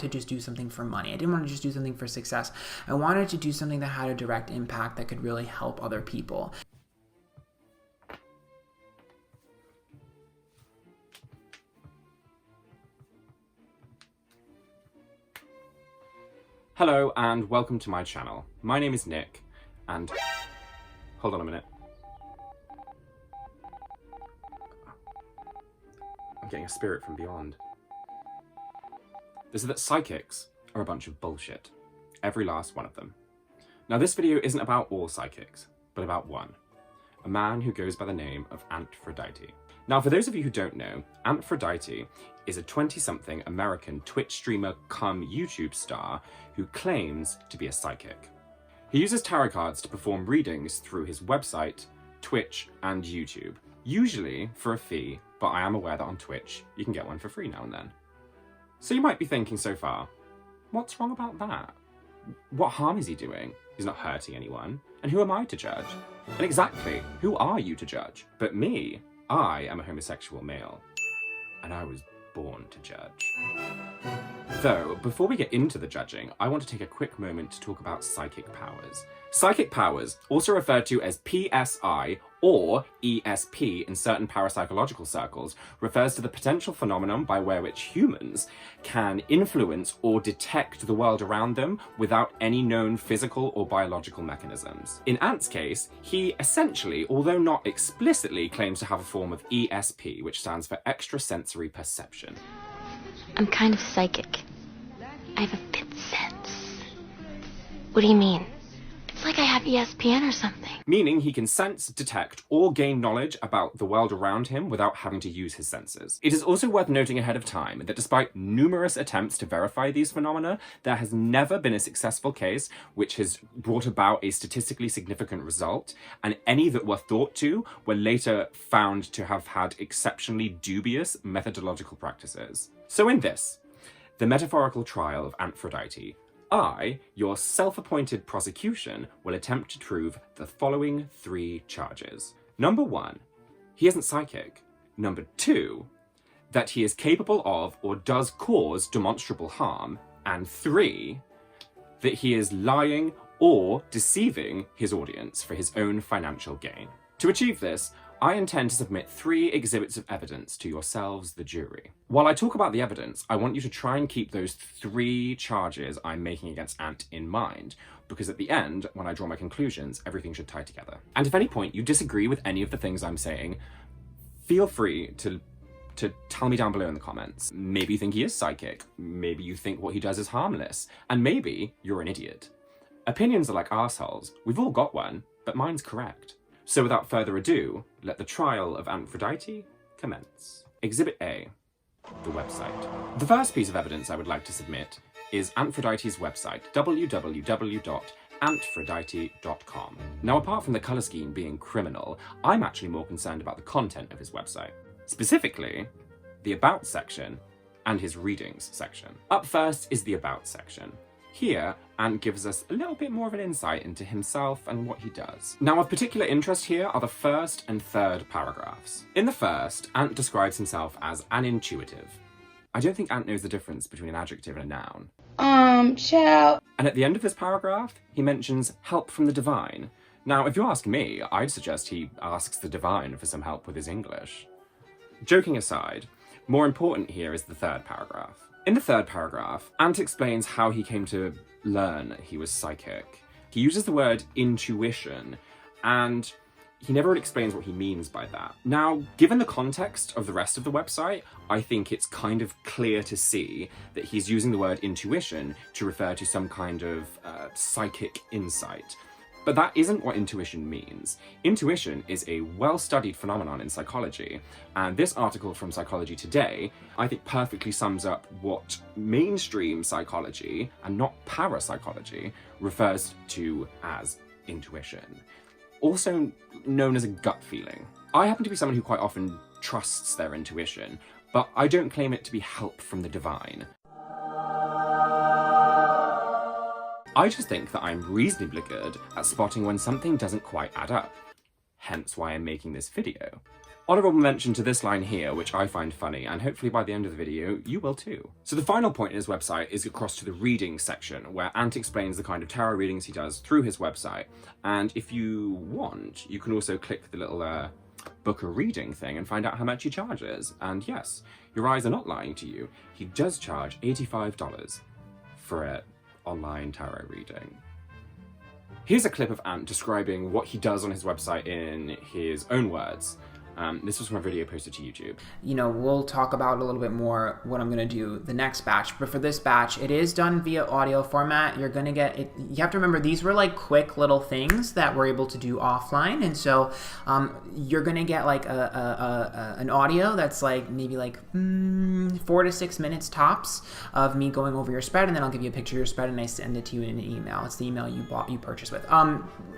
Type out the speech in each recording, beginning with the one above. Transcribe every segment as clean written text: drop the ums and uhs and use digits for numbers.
to just do something for money. I didn't want to just do something for success. I wanted to do something that had a direct impact that could really help other people. Hello and welcome to my channel. My name is Nick and... Hold on a minute. I'm getting a spirit from beyond. This is that psychics are a bunch of bullshit. Every last one of them. Now this video isn't about all psychics, but about one. A man who goes by the name of Antphrodite. Now for those of you who don't know, Antphrodite is a 20-something American Twitch streamer cum YouTube star who claims to be a psychic. He uses tarot cards to perform readings through his website, Twitch and YouTube, usually for a fee, but I am aware that on Twitch you can get one for free now and then. So you might be thinking so far, what's wrong about that? What harm is he doing? He's not hurting anyone. And who am I to judge? And exactly, who are you to judge? But me, I am a homosexual male. And I was born to judge. Though, before we get into the judging, I want to take a quick moment to talk about psychic powers. Psychic powers, also referred to as PSI or ESP in certain parapsychological circles, refers to the potential phenomenon by which humans can influence or detect the world around them without any known physical or biological mechanisms. In Ant's case, he essentially, although not explicitly, claims to have a form of ESP, which stands for extrasensory perception. I'm kind of psychic. I have a fifth sense. What do you mean? It's like I have ESPN or something. Meaning he can sense, detect, or gain knowledge about the world around him without having to use his senses. It is also worth noting ahead of time that despite numerous attempts to verify these phenomena, there has never been a successful case which has brought about a statistically significant result, and any that were thought to were later found to have had exceptionally dubious methodological practices. So in this, the metaphorical trial of Antphrodite, I, your self-appointed prosecution, will attempt to prove the following 3 charges. Number 1, he isn't psychic. Number 2, that he is capable of or does cause demonstrable harm. And 3, that he is lying or deceiving his audience for his own financial gain. To achieve this, I intend to submit 3 exhibits of evidence to yourselves, the jury. While I talk about the evidence, I want you to try and keep those 3 charges I'm making against Ant in mind, because at the end, when I draw my conclusions, everything should tie together. And if at any point you disagree with any of the things I'm saying, feel free to tell me down below in the comments. Maybe you think he is psychic, maybe you think what he does is harmless, and maybe you're an idiot. Opinions are like arseholes. We've all got one, but mine's correct. So without further ado, let the trial of Antphrodite commence. Exhibit A, the website. The first piece of evidence I would like to submit is Antphrodite's website, www.antphrodite.com. Now, apart from the colour scheme being criminal, I'm actually more concerned about the content of his website. Specifically, the About section and his Readings section. Up first is the About section. Here, Ant gives us a little bit more of an insight into himself and what he does. Now, of particular interest here are the first and third paragraphs. In the first, Ant describes himself as an intuitive. I don't think Ant knows the difference between an adjective and a noun. Child. And at the end of this paragraph, he mentions help from the divine. Now, if you ask me, I'd suggest he asks the divine for some help with his English. Joking aside, more important here is the third paragraph. In the third paragraph, Ant explains how he came to learn he was psychic. He uses the word intuition, and he never really explains what he means by that. Now, given the context of the rest of the website, I think it's kind of clear to see that he's using the word intuition to refer to some kind of psychic insight. But that isn't what intuition means. Intuition is a well-studied phenomenon in psychology, and this article from Psychology Today, I think, perfectly sums up what mainstream psychology, and not parapsychology, refers to as intuition, also known as a gut feeling. I happen to be someone who quite often trusts their intuition, but I don't claim it to be help from the divine. I just think that I'm reasonably good at spotting when something doesn't quite add up, hence why I'm making this video. Honourable mention to this line here, which I find funny, and hopefully by the end of the video, you will too. So the final point in his website is across to the reading section, where Ant explains the kind of tarot readings he does through his website. And if you want, you can also click the little book a reading thing and find out how much he charges. And yes, your eyes are not lying to you. He does charge $85 for an online tarot reading. Here's a clip of Ant describing what he does on his website in his own words. This was from a video posted to YouTube. You know, we'll talk about a little bit more what I'm going to do the next batch. But for this batch, it is done via audio format. You're going to get it. You have to remember, these were like quick little things that we're able to do offline. And so you're going to get like an audio that's like maybe like 4 to 6 minutes tops of me going over your spread. And then I'll give you a picture of your spread and I send it to you in an email. It's the email you purchased with.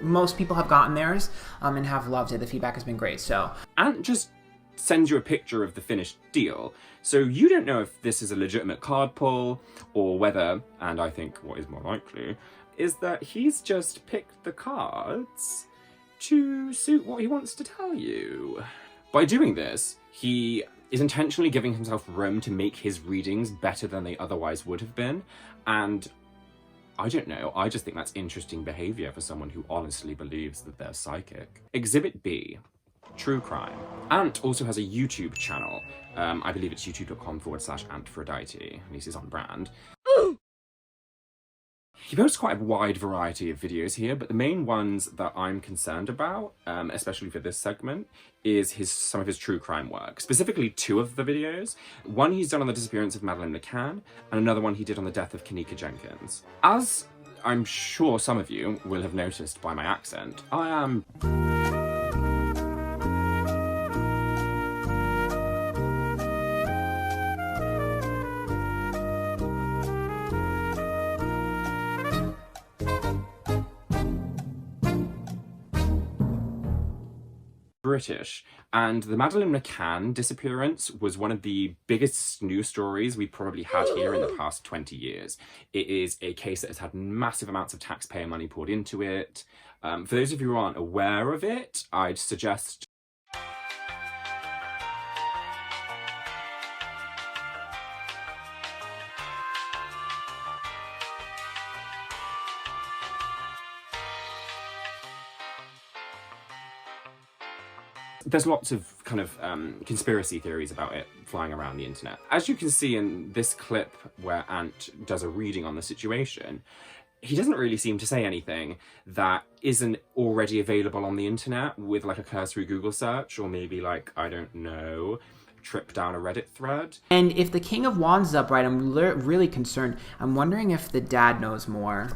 Most people have gotten theirs and have loved it. The feedback has been great. So Ant just sends you a picture of the finished deal, so you don't know if this is a legitimate card pull or whether, and I think what is more likely, is that he's just picked the cards to suit what he wants to tell you. By doing this, he is intentionally giving himself room to make his readings better than they otherwise would have been, and I don't know, I just think that's interesting behaviour for someone who honestly believes that they're psychic. Exhibit B. True crime. Ant also has a YouTube channel. I believe it's youtube.com/Antphrodite. At least he's on brand. He posts quite a wide variety of videos here, but the main ones that I'm concerned about, especially for this segment, is some of his true crime work. Specifically 2 of the videos. One he's done on the disappearance of Madeleine McCann, and another one he did on the death of Kanika Jenkins. As I'm sure some of you will have noticed by my accent, I am British, and the Madeleine McCann disappearance was one of the biggest news stories we've probably had here in the past 20 years. It is a case that has had massive amounts of taxpayer money poured into it. For those of you who aren't aware of it, I'd suggest there's lots of kind of conspiracy theories about it flying around the internet. As you can see in this clip where Ant does a reading on the situation, he doesn't really seem to say anything that isn't already available on the internet with like a cursory Google search, or maybe like, I don't know, trip down a Reddit thread. And if the King of Wands is upright, I'm really concerned. I'm wondering if the dad knows more.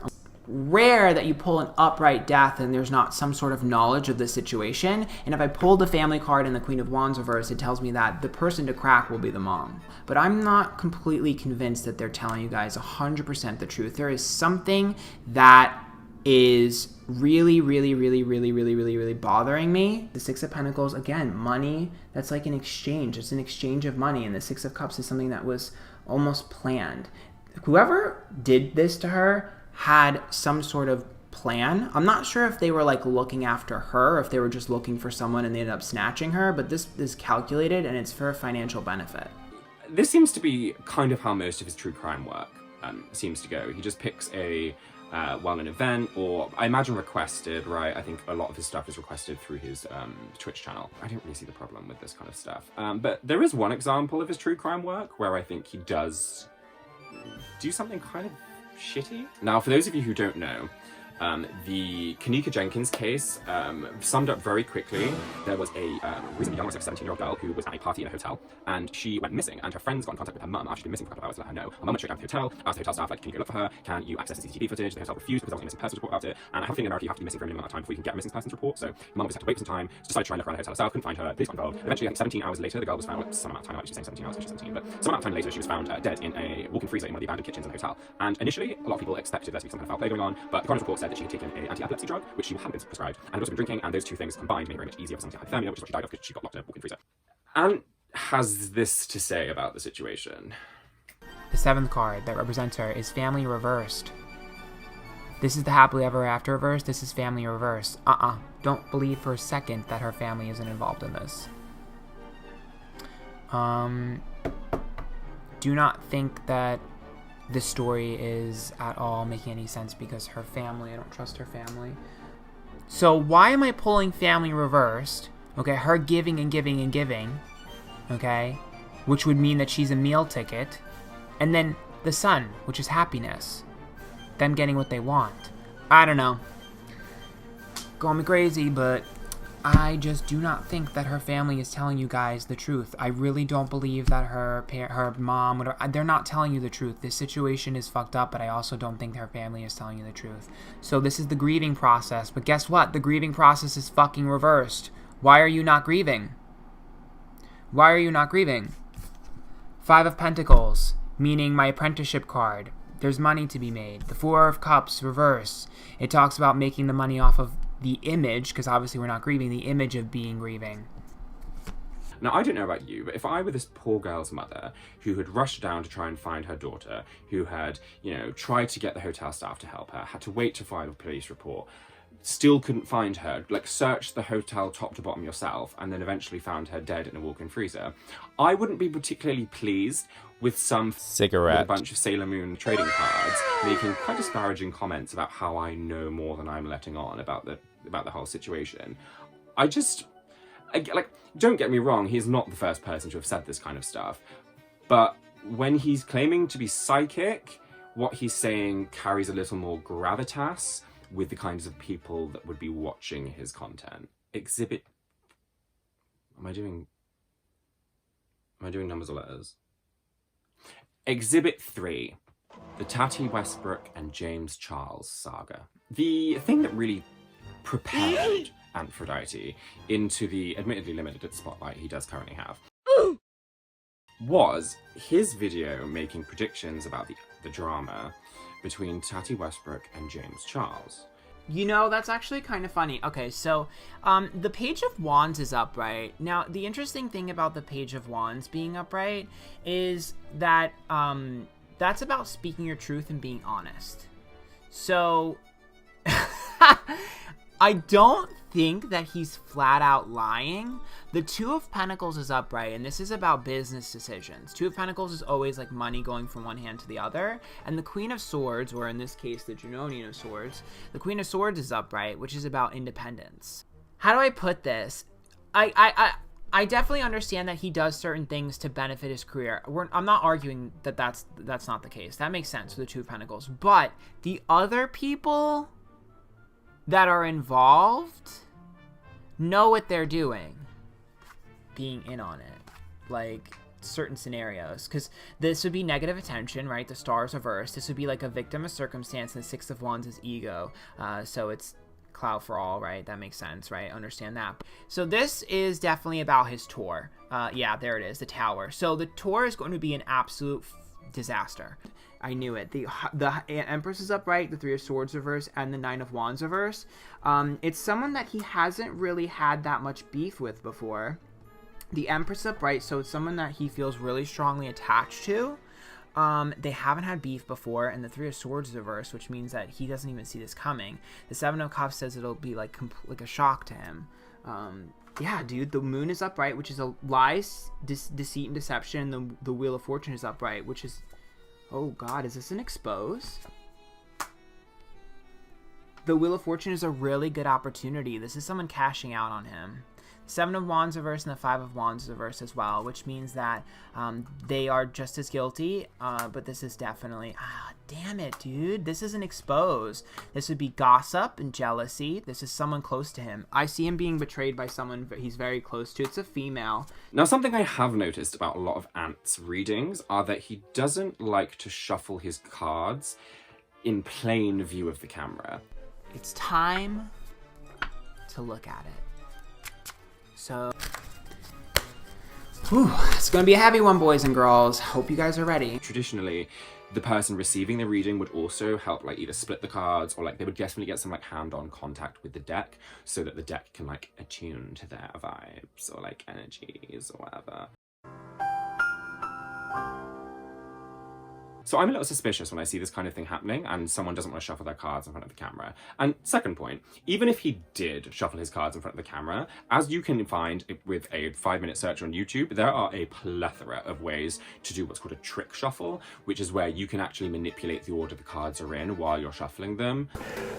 Rare that you pull an upright death and there's not some sort of knowledge of the situation. And if I pulled the family card and the Queen of Wands reverse, it tells me that the person to crack will be the mom. But I'm not completely convinced that they're telling you guys 100% the truth. There is something that is really bothering me. The Six of Pentacles, again, money, that's like an exchange. It's an exchange of money. And the Six of Cups is something that was almost planned. Whoever did this to her had some sort of plan. I'm not sure if they were like looking after her, or if they were just looking for someone and they ended up snatching her, but this is calculated and it's for financial benefit. This seems to be kind of how most of his true crime work seems to go. He just picks a well-known event, or I imagine requested, right? I think a lot of his stuff is requested through his Twitch channel. I don't really see the problem with this kind of stuff. But there is one example of his true crime work where I think he does do something kind of shitty. Now, for those of you who don't know, the Kanika Jenkins case, summed up very quickly, there was a reasonably young, 17-year-old girl who was at a party in a hotel, and she went missing, and her friends got in contact with her mum after she'd been missing for a couple of hours to let her know. Her mum went straight down to the hotel, asked the hotel staff, like, can you go look for her? Can you access the CCTV footage? The hotel refused because there was a missing persons report about it, and I have a feeling in America you have to be missing for a minimum amount of time before you can get a missing persons report, so her mum just had to wait for some time, decided to try and look around the hotel herself, couldn't find her, police got involved. Eventually, I think 17 hours later, the girl was found, some amount of time, I she's saying 17 hours, she's 17, but some amount of time later, she was found dead in a walk-in freezer in one of the abandoned kitchens in the hotel. And initially, a lot of people expected there to be some kind of foul play going on, but the coroner's report said that she had taken an anti-epilepsy drug, which she hadn't been prescribed, and had also been drinking, and those two things combined made it very much easier for something like hypothermia, which is what she died of because she got locked in a walk-in freezer. Ant has this to say about the situation. The 7th card that represents her is family reversed. This is the happily ever after reverse. This is family reversed. Don't believe for a second that her family isn't involved in this. Do not think that this story is at all making any sense because her family, I don't trust her family. So why am I pulling family reversed? Okay, her giving and giving and giving, okay, which would mean that she's a meal ticket. And then the son, which is happiness. Them getting what they want. I don't know. Call me crazy, but I just do not think that her family is telling you guys the truth. I really don't believe that her mom, whatever, they're not telling you the truth. This situation is fucked up, but I also don't think her family is telling you the truth. So this is the grieving process, but guess what? The grieving process is fucking reversed. Why are you not grieving? Why are you not grieving? 5 of Pentacles, meaning my apprenticeship card. There's money to be made. The 4 of Cups, reverse. It talks about making the money off of the image, because obviously we're not grieving, the image of being grieving. Now, I don't know about you, but if I were this poor girl's mother who had rushed down to try and find her daughter, who had, tried to get the hotel staff to help her, had to wait to file a police report, still couldn't find her, like searched the hotel top to bottom yourself, and then eventually found her dead in a walk-in freezer, I wouldn't be particularly pleased with some cigarette, with a bunch of Sailor Moon trading cards, making quite disparaging comments about how I know more than I'm letting on about the whole situation. Don't get me wrong, he's not the first person to have said this kind of stuff, but when he's claiming to be psychic, what he's saying carries a little more gravitas with the kinds of people that would be watching his content. Am I doing numbers or letters? Exhibit 3, the Tati Westbrook and James Charles saga. The thing that really propelled Antphrodite into the admittedly limited spotlight he does currently have was his video making predictions about the drama between Tati Westbrook and James Charles. That's actually kind of funny. Okay, so the Page of Wands is upright. Now, the interesting thing about the Page of Wands being upright is that that's about speaking your truth and being honest. So I don't think that he's flat out lying. The 2 of Pentacles is upright, and this is about business decisions. 2 of Pentacles is always like money going from one hand to the other. And the Queen of Swords, or in this case, the Junonian of Swords, the Queen of Swords is upright, which is about independence. How do I put this? I definitely understand that he does certain things to benefit his career. I'm not arguing that that's not the case. That makes sense with the 2 of Pentacles. But the other people that are involved know what they're doing, being in on it, like certain scenarios, because this would be negative attention, right? The stars reversed. This would be like a victim of circumstance, and the 6 of Wands is ego, so it's cloud for all, right? That makes sense, right? Understand that. So this is definitely about his tour. Yeah, there it is, the Tower. So the tour is going to be an absolute disaster. I knew it. The Empress is upright, the 3 of Swords reverse, and the 9 of Wands reverse. It's someone that he hasn't really had that much beef with before. The Empress is upright, so it's someone that he feels really strongly attached to. They haven't had beef before, and the 3 of Swords reverse, which means that he doesn't even see this coming. The 7 of Cups says it'll be like a shock to him. Yeah, dude, the Moon is upright, which is a lies, deceit, and deception. The Wheel of Fortune is upright, which is... Oh god, is this an expose? The Wheel of Fortune is a really good opportunity. This is someone cashing out on him. 7 of Wands reverse and the 5 of Wands reverse as well, which means that they are just as guilty, but this is definitely... damn it, dude. This is an expose. This would be gossip and jealousy. This is someone close to him. I see him being betrayed by someone he's very close to. It's a female. Now, something I have noticed about a lot of Ant's readings are that he doesn't like to shuffle his cards in plain view of the camera. It's time to look at it. So, it's going to be a heavy one, boys and girls. Hope you guys are ready. Traditionally, the person receiving the reading would also help either split the cards, or they would definitely get some hand-on contact with the deck so that the deck can attune to their vibes or energies or whatever. So I'm a little suspicious when I see this kind of thing happening and someone doesn't want to shuffle their cards in front of the camera. And second point, even if he did shuffle his cards in front of the camera, as you can find with a 5-minute search on YouTube, there are a plethora of ways to do what's called a trick shuffle, which is where you can actually manipulate the order the cards are in while you're shuffling them.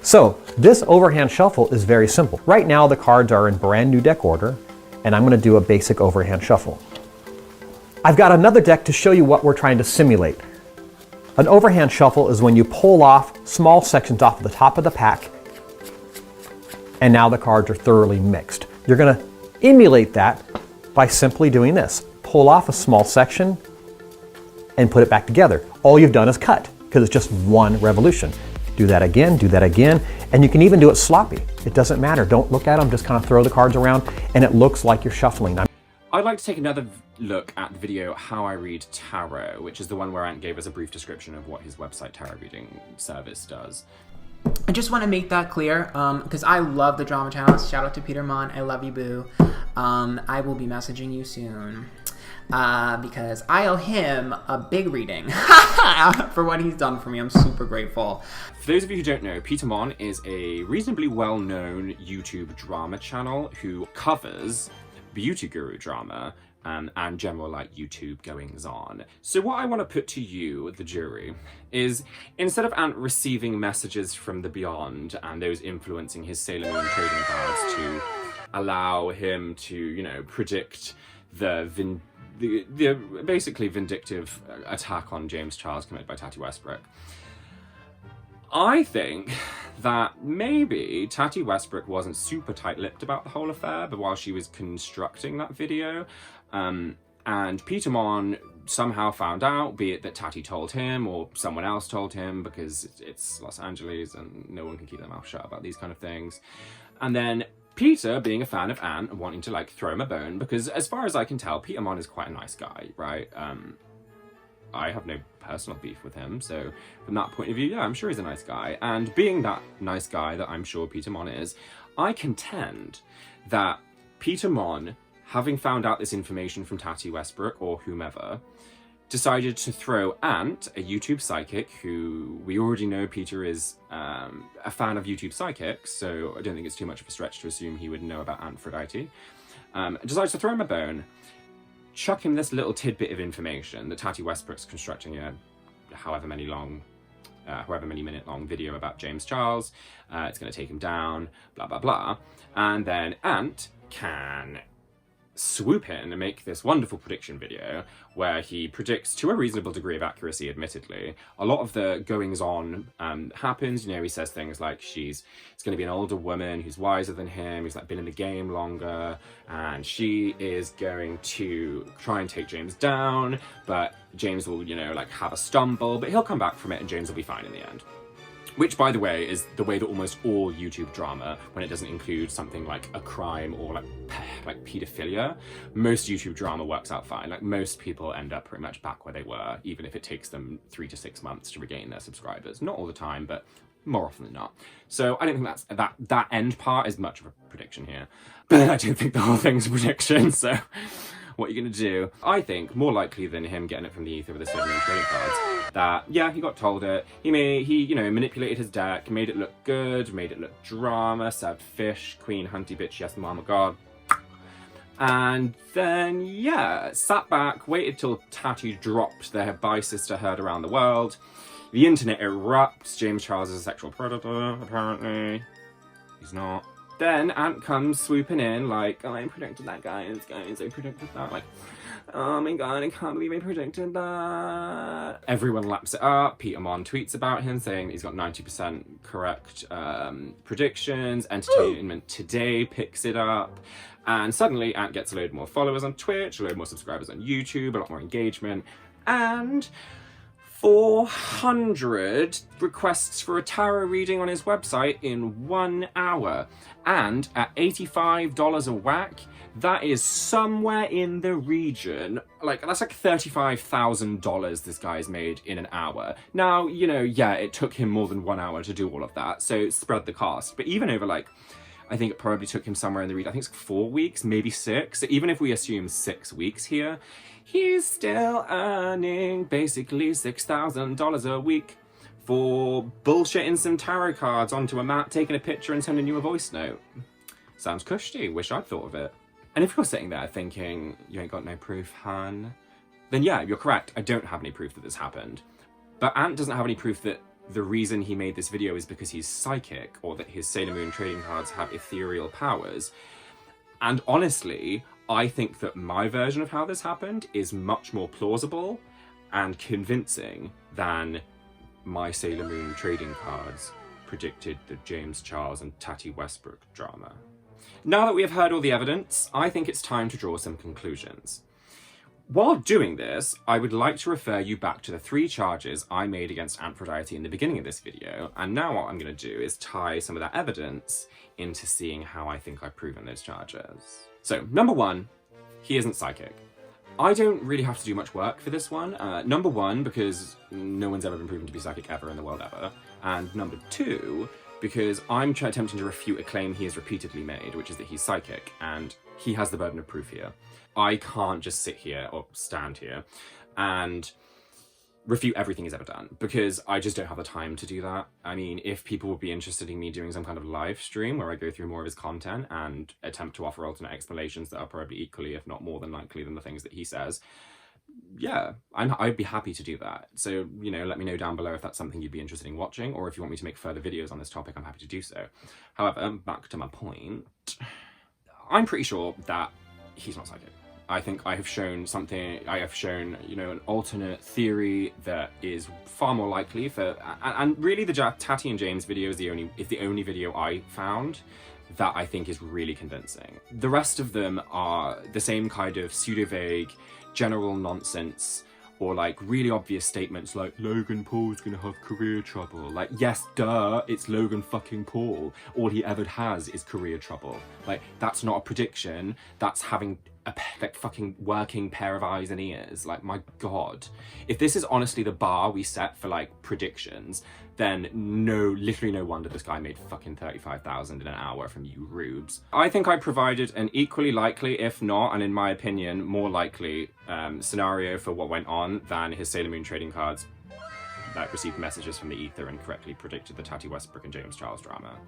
So this overhand shuffle is very simple. Right now the cards are in brand new deck order, and I'm going to do a basic overhand shuffle. I've got another deck to show you what we're trying to simulate. An overhand shuffle is when you pull off small sections off the top of the pack, and now the cards are thoroughly mixed. You're going to emulate that by simply doing this. Pull off a small section and put it back together. All you've done is cut, because it's just one revolution. Do that again, and you can even do it sloppy. It doesn't matter. Don't look at them, just kind of throw the cards around, and it looks like you're shuffling. I'd like to take another look at the video How I Read Tarot, which is the one where Ant gave us a brief description of what his website tarot reading service does. I just want to make that clear, because I love the drama channels. Shout out to Peter Mon. I love you, boo. I will be messaging you soon. Because I owe him a big reading for what he's done for me. I'm super grateful. For those of you who don't know, Peter Mon is a reasonably well-known YouTube drama channel who covers beauty guru drama and general like YouTube goings on. So what I want to put to you, the jury, is instead of Ant receiving messages from the beyond and those influencing his Sailor Moon trading cards to allow him to, you know, predict the basically vindictive attack on James Charles committed by Tati Westbrook, I think that maybe Tati Westbrook wasn't super tight-lipped about the whole affair, but while she was constructing that video, and Peter Mon somehow found out, be it that Tati told him or someone else told him, because it's Los Angeles and no one can keep their mouth shut about these kind of things. And then Peter, being a fan of Ant and wanting to like throw him a bone, because as far as I can tell, Peter Mon is quite a nice guy, right? I have no personal beef with him, so from that point of view, yeah, I'm sure he's a nice guy. And being that nice guy that I'm sure Peter Mon is, I contend that Peter Mon, having found out this information from Tati Westbrook or whomever, decided to throw Ant, a YouTube psychic, who we already know Peter is a fan of YouTube psychics, so I don't think it's too much of a stretch to assume he would know about Antphrodite, decides to throw him a bone, chuck him this little tidbit of information that Tati Westbrook's constructing a however many minute long video about James Charles. It's going to take him down, blah, blah, blah. And then Ant can swoop in and make this wonderful prediction video where he predicts, to a reasonable degree of accuracy, admittedly, a lot of the goings on happens. You know, he says things like it's going to be an older woman who's wiser than him, who's like been in the game longer, and she is going to try and take James down, but James will, you know, like have a stumble, but he'll come back from it and James will be fine in the end. Which, by the way, is the way that almost all YouTube drama, when it doesn't include something like a crime or like pedophilia, most YouTube drama works out fine. Like, most people end up pretty much back where they were, even if it takes them 3 to 6 months to regain their subscribers. Not all the time, but more often than not. So I don't think that end part is much of a prediction here. But I don't think the whole thing's a prediction, so what are you going to do? I think, more likely than him getting it from the ether with the Sailor Moon trading cards, that, yeah, he got told it. He you know, manipulated his deck, made it look good, made it look drama, served fish, queen, hunty bitch, yes, mama god. And then, yeah, sat back, waited till Tati dropped their bi-sister heard around the world. The internet erupts. James Charles is a sexual predator, apparently. He's not. Then Ant comes swooping in like, oh, I predicted that, guys, I predicted that. Like, oh my god, I can't believe I predicted that. Everyone laps it up. Peter Mon tweets about him saying that he's got 90% correct predictions. Entertainment Today picks it up. And suddenly Ant gets a load more followers on Twitch, a load more subscribers on YouTube, a lot more engagement, and 400 requests for a tarot reading on his website in 1 hour. And at $85 a whack, that is somewhere in the region, like, that's like $35,000 this guy's made in an hour. Now, you know, yeah, it took him more than 1 hour to do all of that, so spread the cost. But even over, like, I think it probably took him somewhere in the region, I think it's 4 weeks, maybe 6. So even if we assume 6 weeks here, he's still earning basically $6,000 a week for bullshitting some tarot cards onto a mat, taking a picture and sending you a voice note. Sounds cushy, wish I'd thought of it. And if you're sitting there thinking, you ain't got no proof, hun, then yeah, you're correct, I don't have any proof that this happened. But Ant doesn't have any proof that the reason he made this video is because he's psychic, or that his Sailor Moon trading cards have ethereal powers. And honestly, I think that my version of how this happened is much more plausible and convincing than my Sailor Moon trading cards predicted the James Charles and Tati Westbrook drama. Now that we have heard all the evidence, I think it's time to draw some conclusions. While doing this, I would like to refer you back to the 3 charges I made against Antphrodite in the beginning of this video, and now what I'm going to do is tie some of that evidence into seeing how I think I've proven those charges. So, number 1, he isn't psychic. I don't really have to do much work for this one. Number 1, because no one's ever been proven to be psychic ever in the world ever, and number 2, because I'm attempting to refute a claim he has repeatedly made, which is that he's psychic, and he has the burden of proof here. I can't just sit here or stand here and refute everything he's ever done, because I just don't have the time to do that. I mean, if people would be interested in me doing some kind of live stream where I go through more of his content and attempt to offer alternate explanations that are probably equally, if not more than likely than the things that he says, yeah, I'd be happy to do that. So, you know, let me know down below if that's something you'd be interested in watching, or if you want me to make further videos on this topic, I'm happy to do so. However, back to my point, I'm pretty sure that he's not psychic. I think I have shown something, I have shown, you know, an alternate theory that is far more likely for, and really the Tati and James video is the only video I found that I think is really convincing. The rest of them are the same kind of pseudo-vague, general nonsense, or like really obvious statements like Logan Paul's gonna have career trouble. Like, yes, duh, it's Logan fucking Paul. All he ever has is career trouble. Like, that's not a prediction, that's having a like fucking working pair of eyes and ears. Like, my god. If this is honestly the bar we set for like predictions, then literally no wonder this guy made fucking 35,000 in an hour from you rubes. I think I provided an equally likely, if not, and in my opinion, more likely scenario for what went on than his Sailor Moon trading cards that received messages from the ether and correctly predicted the Tati Westbrook and James Charles drama.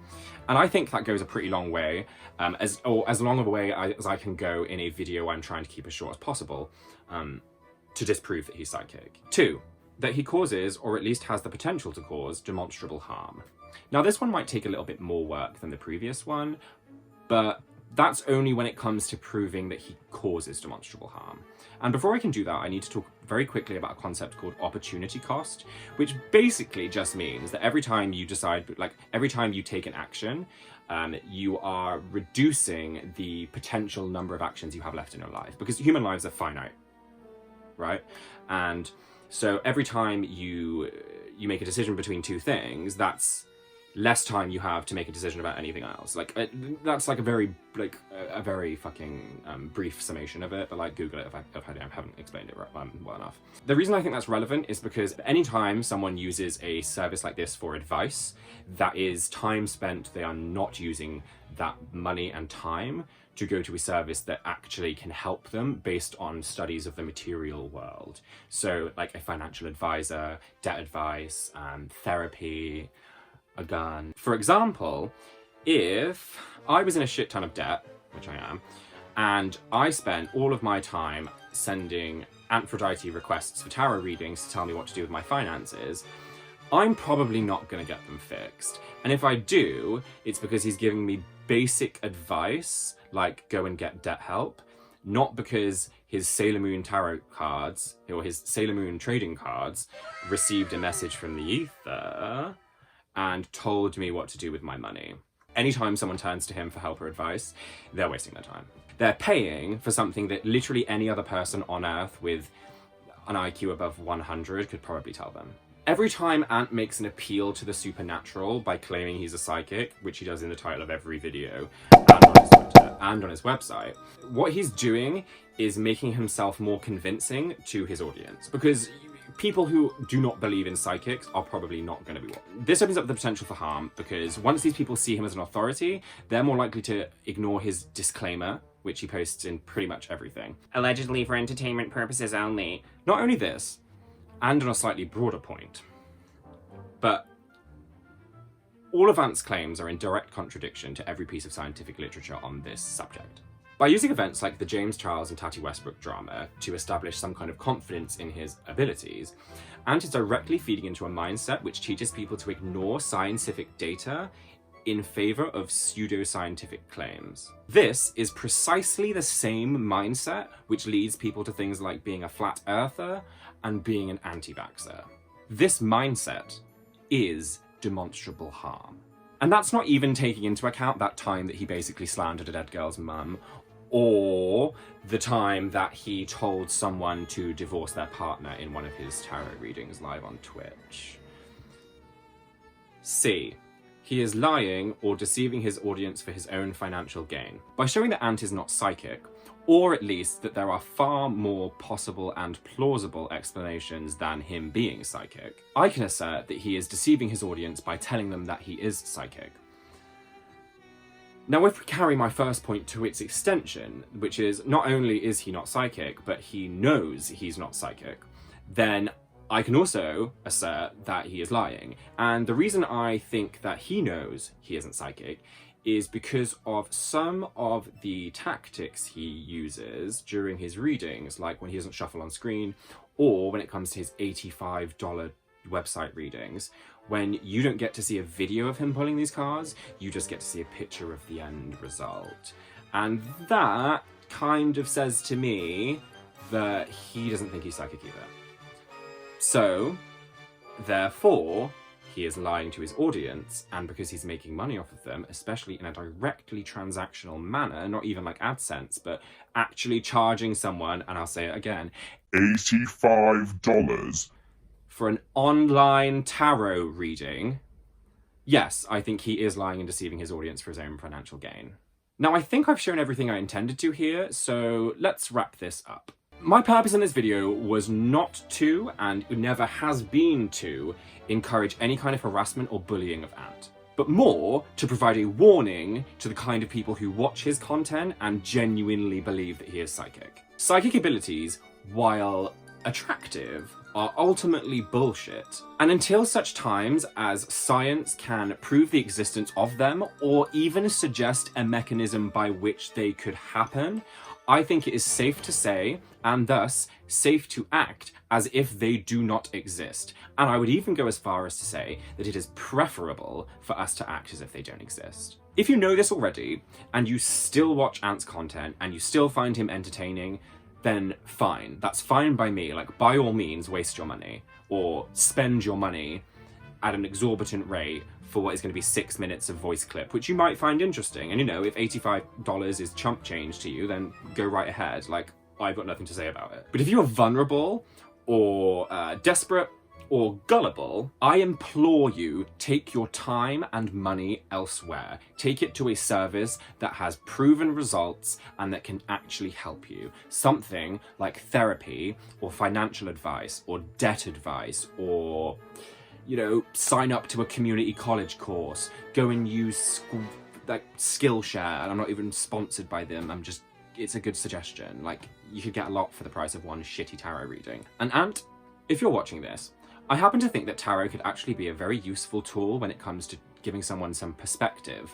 And I think that goes a pretty long way, as long of a way as I can go in a video I'm trying to keep as short as possible, to disprove that he's psychic. 2, that he causes, or at least has the potential to cause, demonstrable harm. Now this one might take a little bit more work than the previous one, but that's only when it comes to proving that he causes demonstrable harm. And before I can do that, I need to talk very quickly about a concept called opportunity cost, which basically just means that every time you decide, like every time you take an action, you are reducing the potential number of actions you have left in your life, because human lives are finite, right? And so every time you make a decision between 2 things, that's less time you have to make a decision about anything else. Like, that's like a very fucking brief summation of it, but like Google it if I haven't explained it well enough. The reason I think that's relevant is because anytime someone uses a service like this for advice, that is time spent they are not using that money and time to go to a service that actually can help them based on studies of the material world. So like a financial advisor, debt advice, therapy, a gun. For example, if I was in a shit ton of debt, which I am, and I spent all of my time sending Antphrodite requests for tarot readings to tell me what to do with my finances, I'm probably not going to get them fixed. And if I do, it's because he's giving me basic advice, like go and get debt help, not because his Sailor Moon tarot cards, or his Sailor Moon trading cards, received a message from the ether and told me what to do with my money. Anytime someone turns to him for help or advice, they're wasting their time. They're paying for something that literally any other person on Earth with an IQ above 100 could probably tell them. Every time Ant makes an appeal to the supernatural by claiming he's a psychic, which he does in the title of every video, and on his Twitter, and on his website, what he's doing is making himself more convincing to his audience. Because people who do not believe in psychics are probably not going to be watching. This opens up the potential for harm, because once these people see him as an authority, they're more likely to ignore his disclaimer, which he posts in pretty much everything. Allegedly for entertainment purposes only. Not only this, and on a slightly broader point, but all of Ant's claims are in direct contradiction to every piece of scientific literature on this subject. By using events like the James Charles and Tati Westbrook drama to establish some kind of confidence in his abilities, Ant is directly feeding into a mindset which teaches people to ignore scientific data in favor of pseudoscientific claims. This is precisely the same mindset which leads people to things like being a flat earther and being an anti-vaxxer. This mindset is demonstrable harm. And that's not even taking into account that time that he basically slandered a dead girl's mum, or the time that he told someone to divorce their partner in one of his tarot readings live on Twitch. C. He is lying or deceiving his audience for his own financial gain. By showing that Ant is not psychic, or at least that there are far more possible and plausible explanations than him being psychic, I can assert that he is deceiving his audience by telling them that he is psychic. Now, if we carry my first point to its extension, which is not only is he not psychic, but he knows he's not psychic, then I can also assert that he is lying. And the reason I think that he knows he isn't psychic is because of some of the tactics he uses during his readings, like when he doesn't shuffle on screen, or when it comes to his $85 website readings, when you don't get to see a video of him pulling these cards, you just get to see a picture of the end result. And that kind of says to me that he doesn't think he's psychic either. So, therefore, he is lying to his audience, and because he's making money off of them, especially in a directly transactional manner, not even like AdSense, but actually charging someone, and I'll say it again, $85 for an online tarot reading, yes, I think he is lying and deceiving his audience for his own financial gain. Now, I think I've shown everything I intended to here, so let's wrap this up. My purpose in this video was not to, and never has been to, encourage any kind of harassment or bullying of Ant, but more to provide a warning to the kind of people who watch his content and genuinely believe that he is psychic. Psychic abilities, while attractive, are ultimately bullshit. And until such times as science can prove the existence of them, or even suggest a mechanism by which they could happen, I think it is safe to say, and thus safe to act, as if they do not exist. And I would even go as far as to say that it is preferable for us to act as if they don't exist. If you know this already, and you still watch Ant's content, and you still find him entertaining, then fine. That's fine by me. Like, by all means, waste your money, or spend your money at an exorbitant rate for what is going to be 6 minutes of voice clip, which you might find interesting. And you know, if $85 is chump change to you, then go right ahead. Like, I've got nothing to say about it. But if you're vulnerable, or desperate, or gullible, I implore you, take your time and money elsewhere. Take it to a service that has proven results and that can actually help you. Something like therapy, or financial advice, or debt advice, or, you know, sign up to a community college course, go and use like Skillshare, and I'm not even sponsored by them, it's a good suggestion. Like, you could get a lot for the price of one shitty tarot reading. And Ant, if you're watching this, I happen to think that tarot could actually be a very useful tool when it comes to giving someone some perspective,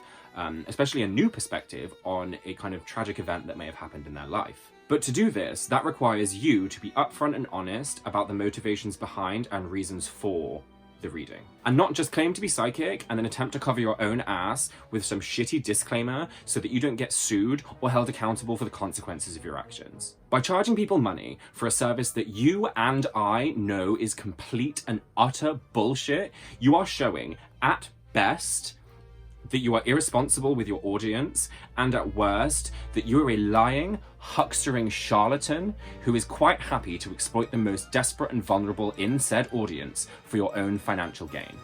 especially a new perspective on a kind of tragic event that may have happened in their life. But to do this, that requires you to be upfront and honest about the motivations behind and reasons for the reading, and not just claim to be psychic and then attempt to cover your own ass with some shitty disclaimer so that you don't get sued or held accountable for the consequences of your actions. By charging people money for a service that you and I know is complete and utter bullshit, you are showing, at best, that you are irresponsible with your audience, and at worst, that you are a lying, huckstering charlatan who is quite happy to exploit the most desperate and vulnerable in said audience for your own financial gain.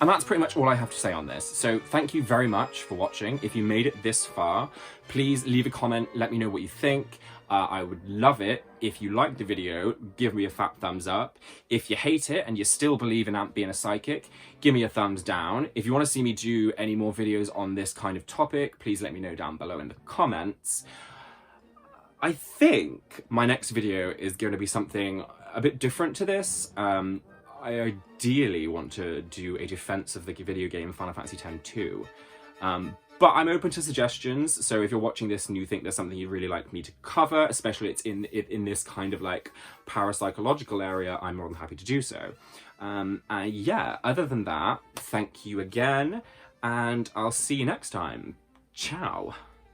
And that's pretty much all I have to say on this. So thank you very much for watching. If you made it this far, please leave a comment, let me know what you think. I would love it if you like the video, give me a fat thumbs up. If you hate it and you still believe in Ant being a psychic, give me a thumbs down. If you want to see me do any more videos on this kind of topic, please let me know down below in the comments. I think my next video is going to be something a bit different to this. I ideally want to do a defense of the video game Final Fantasy X-2. But I'm open to suggestions, so if you're watching this and you think there's something you'd really like me to cover, especially it's in this kind of like parapsychological area, I'm more than happy to do so. Yeah, other than that, thank you again, and I'll see you next time. Ciao.